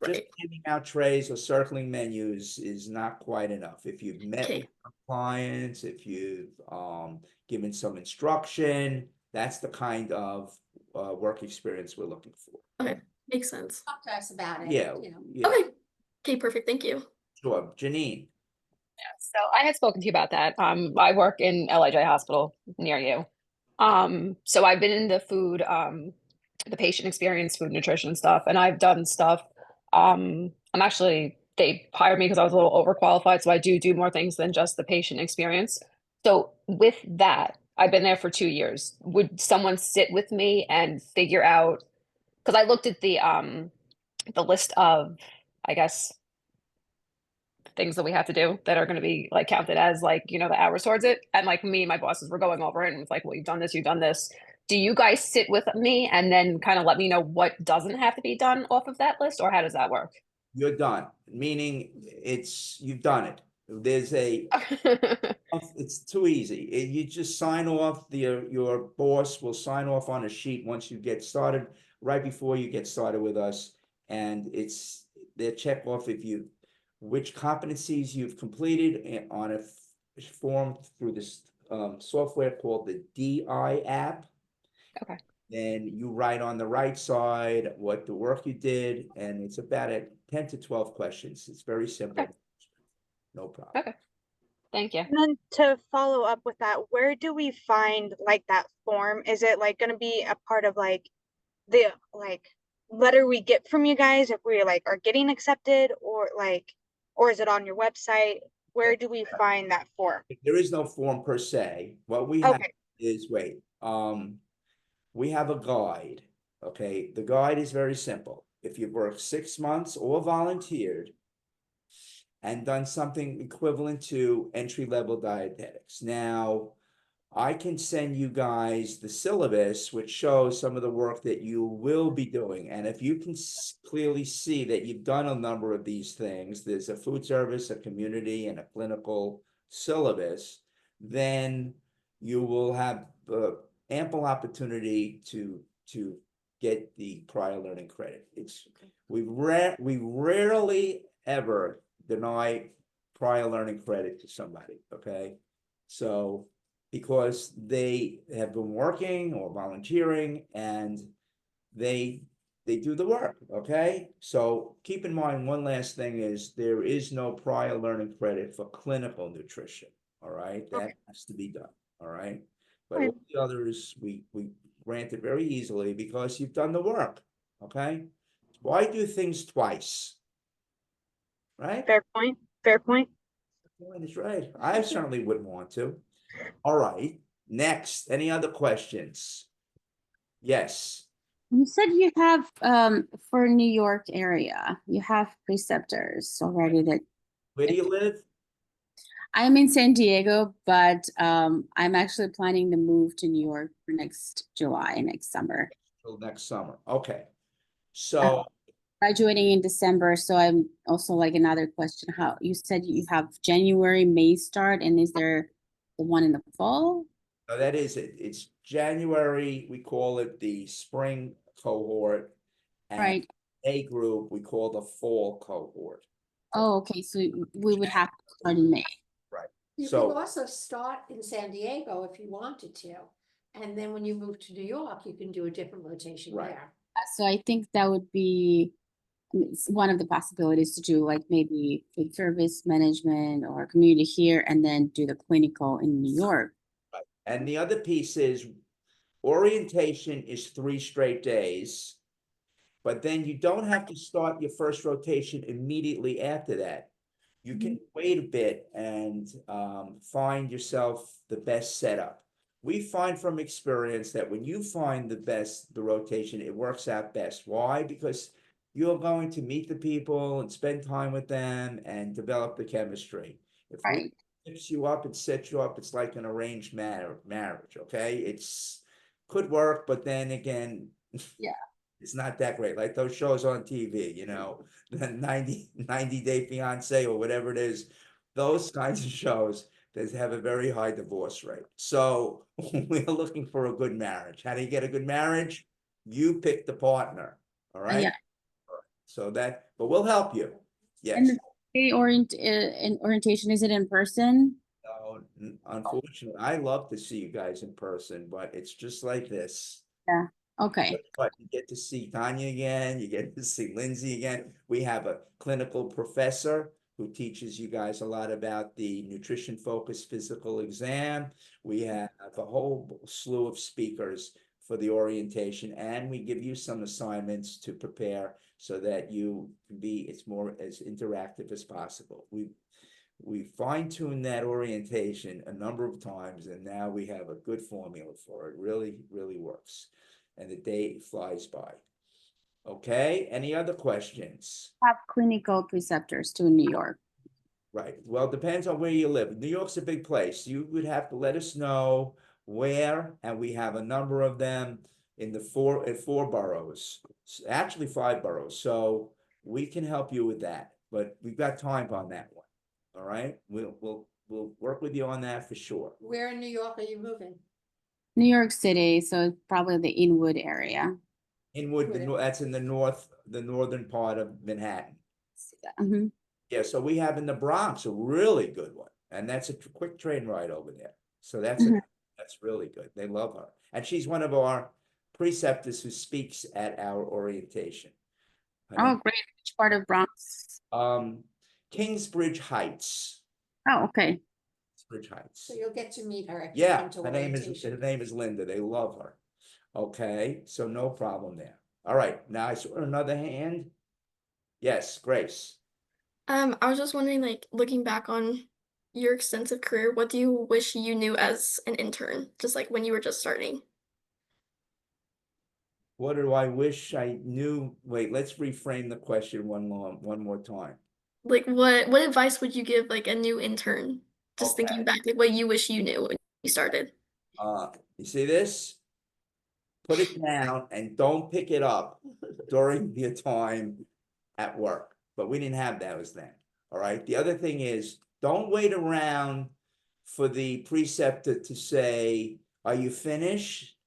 [SPEAKER 1] Just
[SPEAKER 7] Right.
[SPEAKER 1] handing out trays or circling menus is not quite enough. If you've met
[SPEAKER 7] Okay.
[SPEAKER 1] with clients, if you've given some instruction, that's the kind of work experience we're looking for.
[SPEAKER 7] Okay. Makes sense.
[SPEAKER 2] Talk to us about it.
[SPEAKER 1] Yeah,
[SPEAKER 2] You know.
[SPEAKER 1] yeah,
[SPEAKER 7] Okay. Okay, perfect. Thank you.
[SPEAKER 1] sure. Janine.
[SPEAKER 8] So I had spoken to you about that. I work in LIJ hospital near you. So I've been in the food, the patient experience, food nutrition stuff, and I've done stuff. They hired me because I was a little overqualified, so I do more things than just the patient experience. So with that, I've been there for 2 years. Would someone sit with me and figure out? Because I looked at the list of, I guess, things that we have to do that are going to be like counted as like, the hours towards it. And like me and my bosses were going over it and it's like, well, you've done this, you've done this. Do you guys sit with me and then kind of let me know what doesn't have to be done off of that list, or how does that work?
[SPEAKER 1] You're done, meaning you've done it. There's it's too easy. You just sign off, your boss will sign off on a sheet once you get started, right before you get started with us. And they check off which competencies you've completed on a form through this software called the DI app.
[SPEAKER 8] Okay.
[SPEAKER 1] Then you write on the right side what the work you did, and it's about 10 to 12 questions. It's very simple.
[SPEAKER 8] Okay.
[SPEAKER 1] No problem.
[SPEAKER 8] Okay. Thank you.
[SPEAKER 4] And then to follow up with that, where do we find like that form? Is it like gonna be a part of like the like letter we get from you guys if we like are getting accepted, or is it on your website? Where do we find that form?
[SPEAKER 1] There is no form per se. What we have
[SPEAKER 4] Okay,
[SPEAKER 1] is, we have a guide, okay? The guide is very simple. If you've worked 6 months or volunteered and done something equivalent to entry-level dietetics. Now, I can send you guys the syllabus, which shows some of the work that you will be doing. And if you can clearly see that you've done a number of these things, there's a food service, a community, and a clinical syllabus, then you will have ample opportunity to get the prior learning credit. We rarely ever deny prior learning credit to somebody, okay? So because they have been working or volunteering and they do the work, okay? So keep in mind, one last thing is there is no prior learning credit for clinical nutrition, all right? That
[SPEAKER 4] Okay.
[SPEAKER 1] has to be done, all right? But
[SPEAKER 4] Okay.
[SPEAKER 1] all the others, we grant it very easily because you've done the work, okay? Why do things twice? Right?
[SPEAKER 4] fair point. Fair point.
[SPEAKER 1] That's right. I certainly wouldn't want to. All right, next, any other questions? Yes,
[SPEAKER 9] You said you have for New York area, you have preceptors already that
[SPEAKER 1] where do you live?
[SPEAKER 9] I'm in San Diego, but I'm actually planning to move to New York for next July, next summer.
[SPEAKER 1] Till next summer, okay. So,
[SPEAKER 9] Graduating in December, so I'm also like another question, how you said you have January, May start, and is there the one in the fall?
[SPEAKER 1] that is it, it's January, we call it the spring cohort. And
[SPEAKER 9] Right.
[SPEAKER 1] A group, we call the fall cohort.
[SPEAKER 9] Oh, okay, so we would have to start in May.
[SPEAKER 1] Right,
[SPEAKER 2] You could
[SPEAKER 1] so,
[SPEAKER 2] also start in San Diego if you wanted to. And then when you move to New York, you can do a different rotation
[SPEAKER 1] Right.
[SPEAKER 2] there.
[SPEAKER 9] So I think that would be it's one of the possibilities to do like maybe food service management or community here and then do the clinical in New York.
[SPEAKER 1] and the other piece is orientation is 3 straight days. But then you don't have to start your first rotation immediately after that. You can wait a bit and find yourself the best setup. We find from experience that when you find the rotation, it works out best. Why? Because you're going to meet the people and spend time with them and develop the chemistry. If we
[SPEAKER 9] Right.
[SPEAKER 1] fix you up and set you up, it's like an arranged marriage, okay? It's could work, but then again,
[SPEAKER 9] Yeah.
[SPEAKER 1] it's not that great, like those shows on TV, the 90 Day Fiance or whatever it is. Those kinds of shows that have a very high divorce rate. So we're looking for a good marriage. How do you get a good marriage? You pick the partner, all right?
[SPEAKER 9] Yeah.
[SPEAKER 1] So but we'll help you. Yes.
[SPEAKER 9] And the in orientation, is it in person?
[SPEAKER 1] No, unfortunately, I love to see you guys in person, but it's just like this.
[SPEAKER 9] Yeah. Okay.
[SPEAKER 1] But you get to see Tanya again, you get to see Lindsay again. We have a clinical professor who teaches you guys a lot about the nutrition focused physical exam. We have a whole slew of speakers for the orientation, and we give you some assignments to prepare so that you can it's more as interactive as possible. We fine-tuned that orientation a number of times, and now we have a good formula for it. Really, really works. And the day flies by. Okay, any other questions?
[SPEAKER 9] Have clinical preceptors to New York.
[SPEAKER 1] Right, well, it depends on where you live. New York's a big place. You would have to let us know where, and we have a number of them in four boroughs, actually 5 boroughs. So we can help you with that, but we've got time on that one. All right, we'll work with you on that for sure.
[SPEAKER 2] Where in New York are you moving?
[SPEAKER 9] New York City, so probably the Inwood area.
[SPEAKER 1] Inwood, that's in the northern part of Manhattan.
[SPEAKER 9] Mhm.
[SPEAKER 1] Yeah, so we have in the Bronx a really good one, and that's a quick train ride over there. So that's that's really good. They love her, and she's one of our preceptors who speaks at our orientation.
[SPEAKER 9] Oh, great. Which part of Bronx?
[SPEAKER 1] Kingsbridge Heights.
[SPEAKER 9] Oh, okay.
[SPEAKER 1] Bridge Heights.
[SPEAKER 2] So you'll get to meet her if you
[SPEAKER 1] Yeah,
[SPEAKER 2] come to
[SPEAKER 1] her name is
[SPEAKER 2] orientation.
[SPEAKER 1] Linda. They love her. Okay, so no problem there. All right, now I saw another hand. Yes, Grace.
[SPEAKER 7] I was just wondering, like, looking back on your extensive career, what do you wish you knew as an intern, just like when you were just starting?
[SPEAKER 1] What do I wish I knew? Wait, let's reframe the question one more time.
[SPEAKER 7] Like, what advice would you give like a new intern? Just
[SPEAKER 1] Okay.
[SPEAKER 7] thinking back, like what you wish you knew when you started.
[SPEAKER 1] You see this? Put it down and don't pick it up during your time at work. But we didn't have those then. All right. The other thing is, don't wait around for the preceptor to say, are you finished?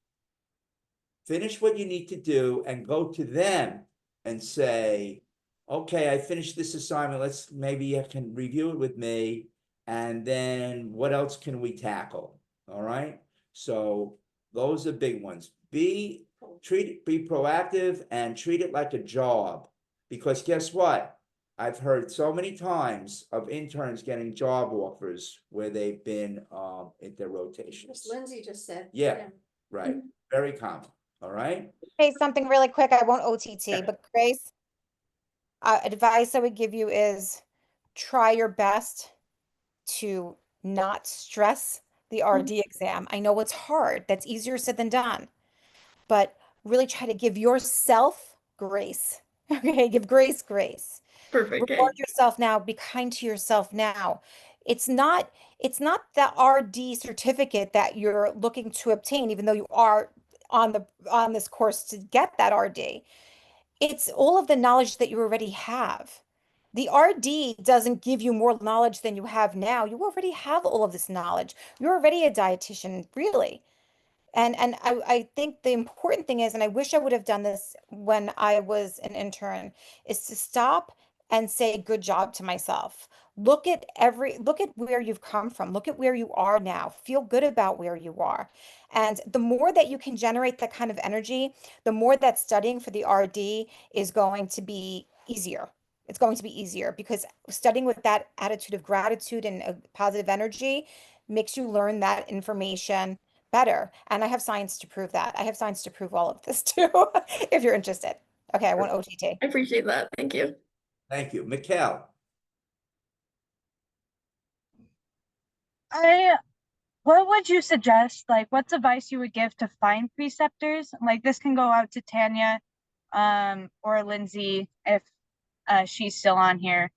[SPEAKER 1] Finish what you need to do and go to them and say, okay, I finished this assignment. Maybe you can review it with me. And then what else can we tackle? All right. So those are big ones. Be proactive and treat it like a job. Because guess what? I've heard so many times of interns getting job offers where they've been at their rotations.
[SPEAKER 2] As Lindsay just said.
[SPEAKER 1] Yeah, right. Very common. All right.
[SPEAKER 3] Say something really quick. I won't OTT,
[SPEAKER 1] Yeah.
[SPEAKER 3] but Grace, advice I would give you is try your best to not stress the RD exam. I know it's hard. That's easier said than done. But really try to give yourself grace. Okay, give grace.
[SPEAKER 7] Perfect. Okay.
[SPEAKER 3] Reward yourself now, be kind to yourself now. It's not the RD certificate that you're looking to obtain, even though you are on this course to get that RD. It's all of the knowledge that you already have. The RD doesn't give you more knowledge than you have now. You already have all of this knowledge. You're already a dietitian, really. And I think the important thing is, and I wish I would have done this when I was an intern, is to stop and say good job to myself. Look at where you've come from. Look at where you are now. Feel good about where you are. And the more that you can generate that kind of energy, the more that studying for the RD is going to be easier. It's going to be easier because studying with that attitude of gratitude and positive energy makes you learn that information better. And I have science to prove that. I have science to prove all of this too, if you're interested. Okay, I won't OTT.
[SPEAKER 7] I appreciate that. Thank you.
[SPEAKER 1] Thank you. Mikkel.
[SPEAKER 4] What would you suggest? Like, what's advice you would give to find preceptors? Like, this can go out to Tanya, or Lindsay if she's still on here.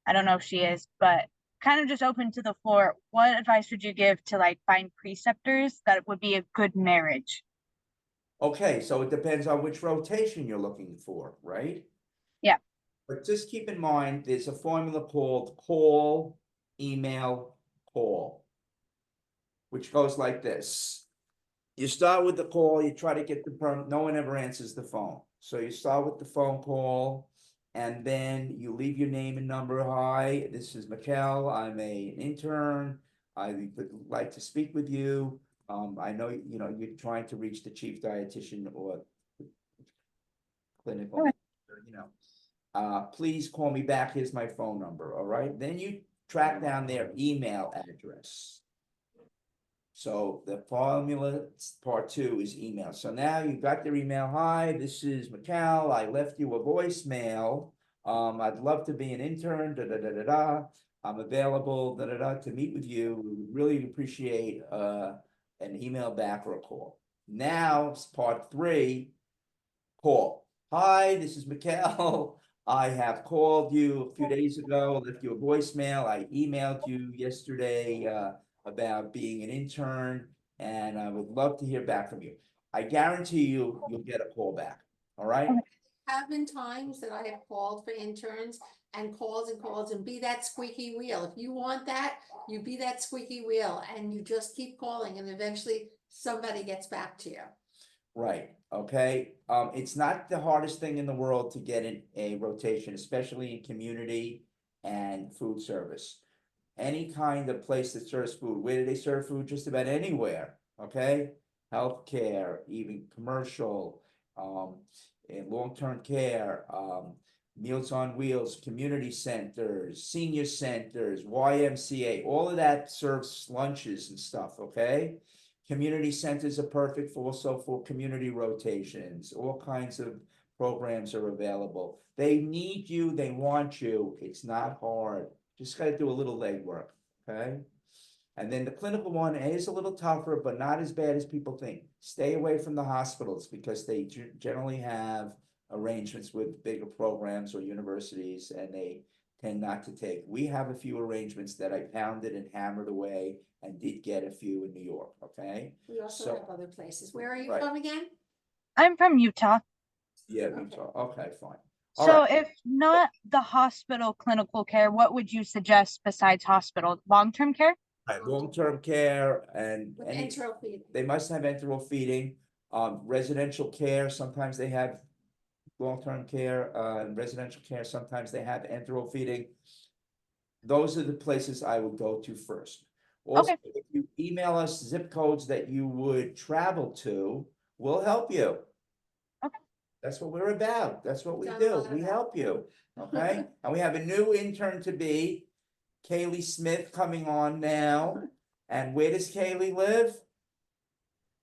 [SPEAKER 4] I don't know if she is, but kind of just open to the floor. What advice would you give to like find preceptors that would be a good marriage?
[SPEAKER 1] Okay, so it depends on which rotation you're looking for, right?
[SPEAKER 4] Yeah.
[SPEAKER 1] But just keep in mind, there's a formula called call, email, call, which goes like this. You start with the call, you try to get no one ever answers the phone. So you start with the phone call and then you leave your name and number. Hi, this is Mikkel. I'm an intern. I would like to speak with you. I know, you're trying to reach the chief dietitian or clinical, please call me back. Here's my phone number. All right. Then you track down their email address. So the formula part 2 is email. So now you got their email. Hi, this is Mikkel. I left you a voicemail. I'd love to be an intern. I'm available to meet with you. We would really appreciate an email back or a call. Now part 3, call. Hi, this is Mikkel. I have called you a few days ago, left you a voicemail. I emailed you yesterday about being an intern, and I would love to hear back from you. I guarantee you'll get a call back. All right.
[SPEAKER 2] Have been times that I have called for interns and calls and be that squeaky wheel. If you want that, you be that squeaky wheel and you just keep calling and eventually somebody gets back to you.
[SPEAKER 1] Right. Okay. It's not the hardest thing in the world to get in a rotation, especially in community and food service. Any kind of place that serves food. Where do they serve food? Just about anywhere. Okay. Healthcare, even commercial, and long-term care, Meals on Wheels, community centers, senior centers, YMCA, all of that serves lunches and stuff, okay? Community centers are perfect for also for community rotations, all kinds of programs are available. They need you, they want you, it's not hard, just gotta do a little legwork, okay? And then the clinical one is a little tougher, but not as bad as people think. Stay away from the hospitals because they generally have arrangements with bigger programs or universities and they tend not to take. We have a few arrangements that I pounded and hammered away and did get a few in New York, okay?
[SPEAKER 2] We also
[SPEAKER 1] So-
[SPEAKER 2] have other places. Where are you
[SPEAKER 1] Right.
[SPEAKER 2] from again?
[SPEAKER 4] I'm from Utah.
[SPEAKER 1] Yeah, we
[SPEAKER 2] Okay.
[SPEAKER 1] talk, okay, fine. All
[SPEAKER 4] So
[SPEAKER 1] right.
[SPEAKER 4] if not the hospital clinical care, what would you suggest besides hospital? Long-term care?
[SPEAKER 1] Right, long-term care and
[SPEAKER 2] With
[SPEAKER 1] any,
[SPEAKER 2] enteral feeding.
[SPEAKER 1] they must have enteral feeding, residential care, sometimes they have long-term care, residential care, sometimes they have enteral feeding. Those are the places I would go to first. Also,
[SPEAKER 4] Okay.
[SPEAKER 1] if you email us zip codes that you would travel to, we'll help you.
[SPEAKER 4] Okay.
[SPEAKER 1] That's what we're about. That's what we
[SPEAKER 2] Done a
[SPEAKER 1] do.
[SPEAKER 2] lot of
[SPEAKER 1] We
[SPEAKER 2] that.
[SPEAKER 1] help you, okay? And we have a new intern to be, Kaylee Smith coming on now. And where does Kaylee live?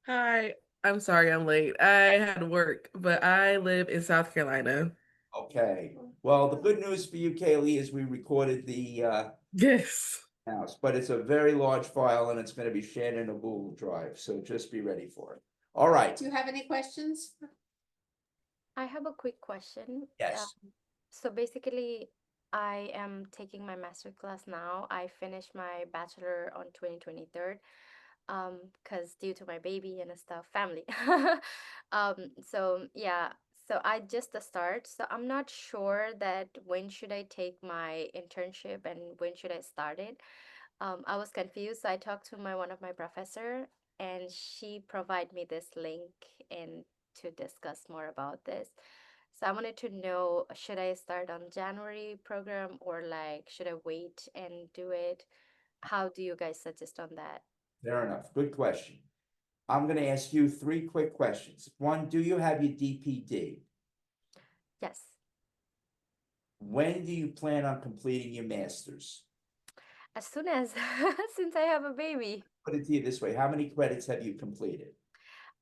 [SPEAKER 10] Hi, I'm sorry I'm late. I had work, but I live in South Carolina.
[SPEAKER 1] Okay, well, the good news for you, Kaylee, is we recorded the
[SPEAKER 10] Yes.
[SPEAKER 1] house, but it's a very large file and it's gonna be shared in a Google Drive, so just be ready for it. All right,
[SPEAKER 2] Do you have any questions?
[SPEAKER 11] I have a quick question.
[SPEAKER 1] yes,
[SPEAKER 11] So basically, I am taking my master class now. I finished my bachelor on 2023, because due to my baby and stuff, family. So yeah, so I just the start. So I'm not sure that when should I take my internship and when should I start it. I was confused. So I talked to my one of my professor, and she provided me this link and to discuss more about this. So I wanted to know, should I start on January program or like should I wait and do it? How do you guys suggest on that?
[SPEAKER 1] fair enough, good question. I'm gonna ask you three quick questions. One, do you have your DPD?
[SPEAKER 11] Yes.
[SPEAKER 1] When do you plan on completing your masters?
[SPEAKER 11] As soon as since I have a baby.
[SPEAKER 1] Put it to you this way, how many credits have you completed?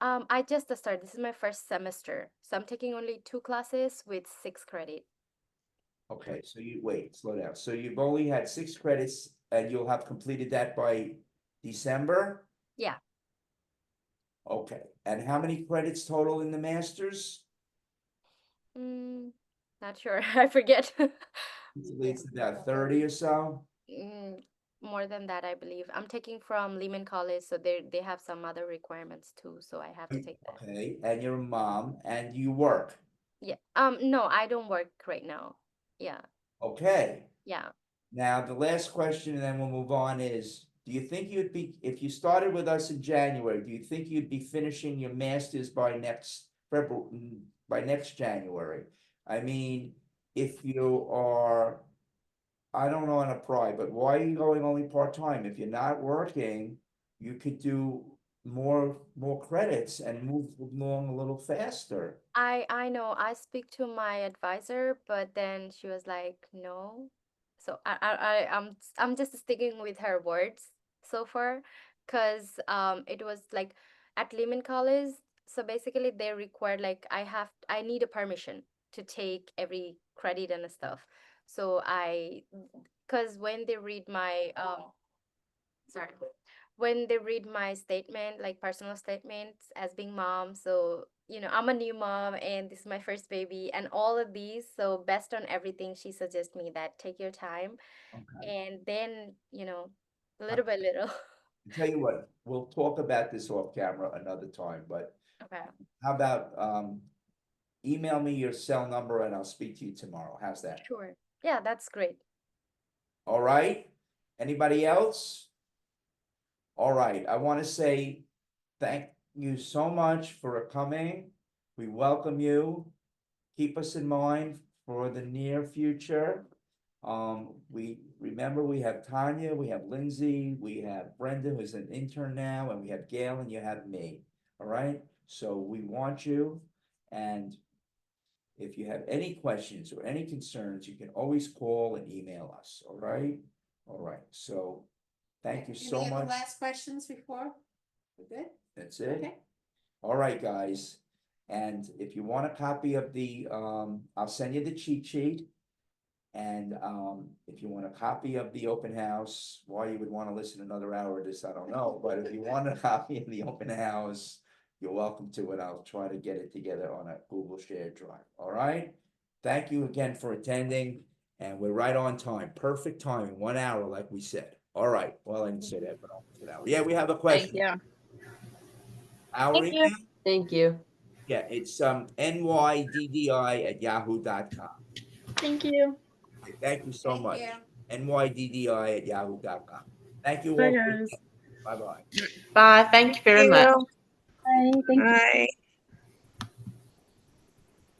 [SPEAKER 11] I just started. This is my first semester. So I'm taking only 2 classes with 6 credit.
[SPEAKER 1] Okay, so you, wait, slow down. So you've only had 6 credits and you'll have completed that by December?
[SPEAKER 11] Yeah.
[SPEAKER 1] Okay, and how many credits total in the masters?
[SPEAKER 11] Not sure. I forget.
[SPEAKER 1] Usually it's about 30 or so.
[SPEAKER 11] Mm, More than that, I believe. I'm taking from Lehman College, so they have some other requirements too, so I have to take that.
[SPEAKER 1] Okay, and you're a mom and you work.
[SPEAKER 11] Yeah. No, I don't work right now. Yeah.
[SPEAKER 1] Okay,
[SPEAKER 11] Yeah.
[SPEAKER 1] now the last question and then we'll move on is, do you think you'd be, if you started with us in January, do you think you'd be finishing your masters by next February, by next January? I mean, if you are, I don't know on a pry, but why are you going only part-time? If you're not working, you could do more credits and move along a little faster.
[SPEAKER 11] I know. I speak to my advisor, but then she was like, no. So I'm just sticking with her words so far, because it was like at Lehman College. So basically they require like I need a permission to take every credit and stuff. So because when they read my sorry, when they read my statement, like personal statements as being mom, so I'm a new mom and this is my first baby and all of these, so based on everything she suggests me that take your time
[SPEAKER 1] Okay.
[SPEAKER 11] and then little by little.
[SPEAKER 1] Tell you what, we'll talk about this off camera another time, but
[SPEAKER 11] Okay,
[SPEAKER 1] how about email me your cell number and I'll speak to you tomorrow. How's that?
[SPEAKER 11] sure. Yeah, that's great.
[SPEAKER 1] All right? Anybody else? All right, I want to say thank you so much for coming. We welcome you. Keep us in mind for the near future. We remember we have Tanya, we have Lindsay, we have Brenda, who's an intern now, and we have Gail and you have me. All right, so we want you, and If you have any questions or any concerns, you can always call and email us, all right? All right, so thank you so
[SPEAKER 2] Any other
[SPEAKER 1] much.
[SPEAKER 2] last questions before? We're good?
[SPEAKER 1] That's it.
[SPEAKER 2] Okay.
[SPEAKER 1] All right, guys. And if you want a copy of the, I'll send you the cheat sheet. And if you want a copy of the open house, why you would want to listen another hour of this, I don't know, but if you want a copy of the open house, you're welcome to it. I'll try to get it together on a Google shared drive, all right? Thank you again for attending, and we're right on time, perfect timing, 1 hour, like we said. All right, well, I didn't say that, but almost an hour. Yeah, we have a question.
[SPEAKER 8] you.
[SPEAKER 1] Our
[SPEAKER 4] Thank you.
[SPEAKER 1] email?
[SPEAKER 12] Thank you.
[SPEAKER 1] Yeah, it's nyddi@yahoo.com.
[SPEAKER 7] Thank you.
[SPEAKER 1] Okay, thank you so
[SPEAKER 2] Thank
[SPEAKER 1] much.
[SPEAKER 2] you.
[SPEAKER 1] nyddi@yahoo.com. Thank you
[SPEAKER 10] Bye,
[SPEAKER 1] all.
[SPEAKER 10] guys.
[SPEAKER 1] Bye-bye.
[SPEAKER 12] Bye. Thank you very much.
[SPEAKER 4] Bye. Thank you.
[SPEAKER 8] Bye.